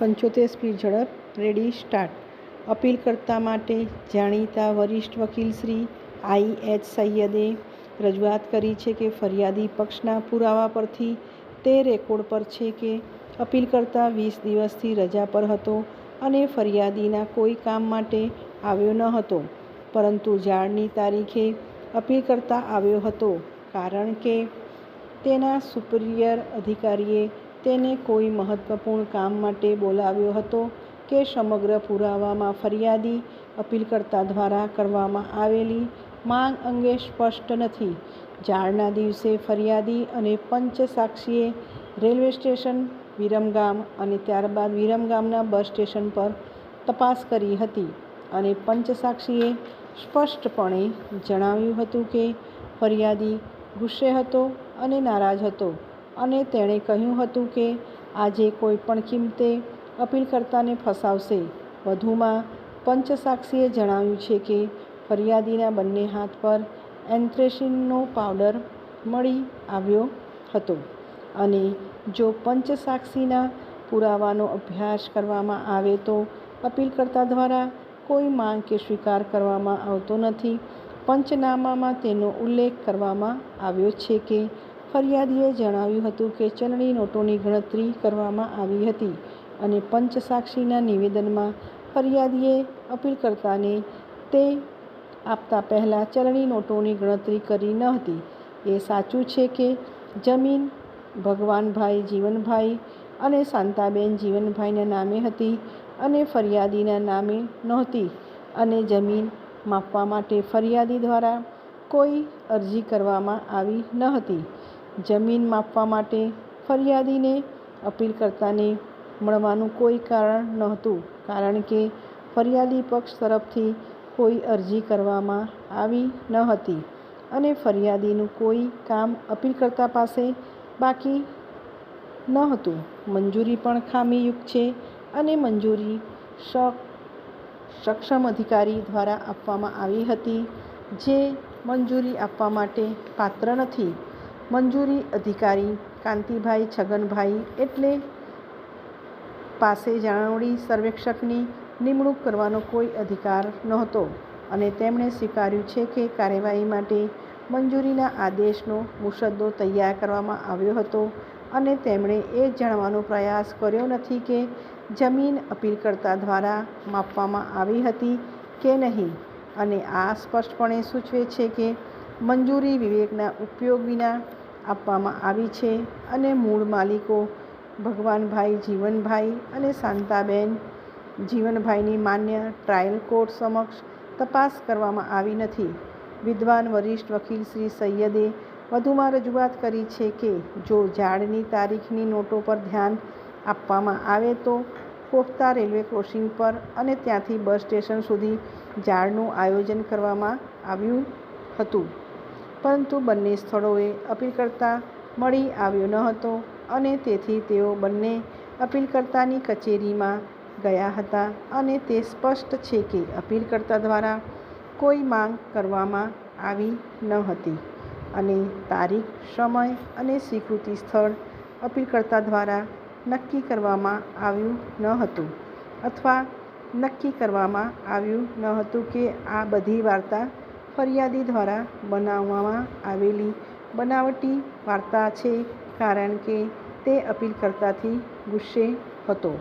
75 speed ઝડપ. Ready start. અપીલકર્તા માટે જાણીતા વરિષ્ઠ વકીલ શ્રી I.H. સૈયદે રજૂઆત કરી છે કે ફરિયાદી પક્ષના પુરાવા પરથી તે રેકોર્ડ પર છે કે અપીલકર્તા 20 દિવસથી રજા પર હતો અને ફરિયાદીના કોઈ કામ માટે આવ્યો ન હતો, પરંતુ જાળની તારીખે અપીલકર્તા આવ્યો હતો કારણ કે તેના સુપિરિયર અધિકારીએ તેને કોઈ મહત્વપૂર્ણ કામ માટે બોલાવ્યો હતો કે સમગ્ર પુરાવામાં ફરિયાદી અપીલકર્તા દ્વારા કરવામાં આવેલી માંગ અંગે સ્પષ્ટ નથી. જાળના દિવસે ફરિયાદી અને પંચ સાક્ષીએ રેલવે સ્ટેશન, વિરમગામ અને ત્યારબાદ વિરમગામના બસ સ્ટેશન પર તપાસ કરી હતી અને પંચ સાક્ષીએ સ્પષ્ટપણે જણાવ્યું હતું કે ફરિયાદી ગુસ્સે હતો અને નારાજ હતો અને તેણે કહ્યું હતું કે આજે કોઈ પણ કિંમતે અપીલકર્તાને ફસાવશે. વધુમાં, પંચ સાક્ષીએ જણાવ્યું છે કે ફરિયાદીના બંને હાથ પર એન્થ્રેસીનનો પાવડર મળી આવ્યો હતો અને જો પંચ સાક્ષીના પુરાવાનો અભ્યાસ કરવામાં આવે તો અપીલકર્તા દ્વારા કોઈ માંગ કે સ્વીકાર કરવામાં આવતો નથી. પંચનામામાં તેનો ઉલ્લેખ કરવામાં આવ્યો છે કે ફરિયાદીએ જણાવ્યું હતું કે ચલણી નોટોની ગણતરી કરવામાં આવી હતી અને પંચ સાક્ષીના નિવેદનમાં ફરિયાદીએ અપીલકર્તાને તે આપતા પહેલાં ચલણી નોટોની ગણતરી કરી ન હતી. એ સાચું છે કે જમીન ભગવાનભાઈ જીવનભાઈ અને શાંતાબેન જીવનભાઈના નામે હતી અને ફરિયાદીના નામે નહોતી અને જમીન માપવા માટે ફરિયાદી દ્વારા કોઈ અરજી કરવામાં આવી ન હતી. જમીન માપવા માટે ફરિયાદીને અપીલકર્તાને મળવાનું કોઈ કારણ નહોતું કારણ કે ફરિયાદી પક્ષ તરફથી કોઈ અરજી કરવામાં આવી ન હતી અને ફરિયાદીનું કોઈ કામ અપીલકર્તા પાસે બાકી ન હતું. મંજૂરી પણ ખામીયુક્ત છે અને મંજૂરી સક્ષમ અધિકારી દ્વારા આપવામાં આવી હતી જે મંજૂરી આપવા માટે પાત્ર નથી. મંજૂરી અધિકારી કાંતિભાઈ છગનભાઈ એટલે પાસે જાળવણી સર્વેક્ષકની નિમણૂક કરવાનો કોઈ અધિકાર નહોતો અને તેમણે સ્વીકાર્યું છે કે કાર્યવાહી માટે મંજૂરીના આદેશનો મુસદ્દો તૈયાર કરવામાં આવ્યો હતો અને તેમણે એ જાણવાનો પ્રયાસ કર્યો નથી કે જમીન અપીલકર્તા દ્વારા માપવામાં આવી હતી કે નહીં અને આ સ્પષ્ટપણે સૂચવે છે કે મંજૂરી વિવેકના ઉપયોગ વિના આપવામાં આવી છે અને મૂળ માલિકો ભગવાનભાઈ જીવનભાઈ અને શાંતાબેન જીવનભાઈની માન્ય ટ્રાયલ કોર્ટ સમક્ષ તપાસ કરવામાં આવી નથી. વિદ્વાન વરિષ્ઠ વકીલ શ્રી સૈયદે વધુમાં રજૂઆત કરી છે કે જો જાળની તારીખની નોટો પર ધ્યાન આપવામાં આવે તો કોખતા રેલવે ક્રોસિંગ પર અને ત્યાંથી બસ સ્ટેશન સુધી જાળનું આયોજન કરવામાં આવ્યું હતું, પરંતુ બંને સ્થળોએ અપીલકર્તા મળી આવ્યો ન હતો અને તેથી તેઓ બંને અપીલકર્તાની કચેરીમાં ગયા હતા અને તે સ્પષ્ટ છે કે અપીલકર્તા દ્વારા કોઈ માંગ કરવામાં આવી ન હતી અને તારીખ, સમય અને સ્વીકૃતિ સ્થળ અપીલકર્તા દ્વારા નક્કી કરવામાં આવ્યું ન હતું અથવા નક્કી કરવામાં આવ્યું ન હતું કે આ બધી વાર્તા ફરિયાદી દ્વારા બનાવવામાં આવેલી બનાવટી વાર્તા છે કારણ કે તે અપીલકર્તાથી ગુસ્સે હતો.